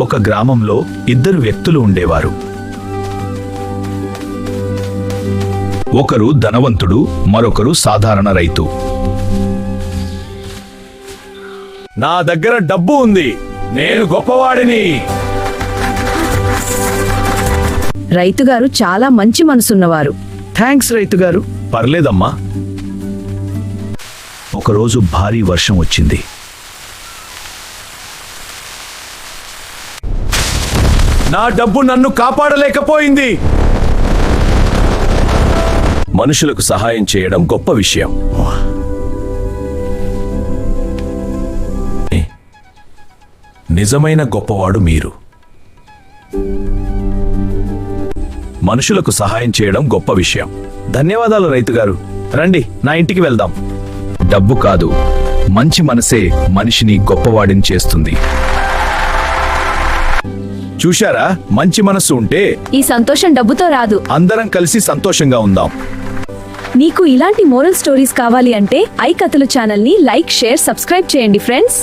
ఒక గ్రామంలో ఇద్దరు వ్యక్తులు ఉండేవారు. ఒకరు ధనవంతుడు, మరొకరు సాధారణ రైతు. నా దగ్గర డబ్బు ఉంది, నేను గొప్పవాడిని. రైతుగారు చాలా మంచి మనసున్నవారు. థ్యాంక్స్ రైతుగారు. పర్లేదమ్మా. ఒకరోజు భారీ వర్షం వచ్చింది. నా డబ్బు నన్ను కాపాడలేకపోయింది. మనుషులకు సహాయం చేయడం గొప్ప విషయం. నిజమైన గొప్పవాడు మీరు. మనుషులకు సహాయం చేయడం గొప్ప విషయం. ధన్యవాదాలు రైతుగారు. రండి, నా ఇంటికి వెళ్దాం. డబ్బు కాదు, మంచి మనసే మనిషిని గొప్పవాడిని చేస్తుంది. చూశారా, మంచి మనస్సు ఉంటే ఈ సంతోషం డబ్బుతో రాదు. అందరం కలిసి సంతోషంగా ఉందాం. మీకు ఇలాంటి మోరల్ స్టోరీస్ కావాలి అంటే ఐ కథలు ఛానల్ ని లైక్, షేర్, సబ్స్క్రైబ్ చేయండి ఫ్రెండ్స్.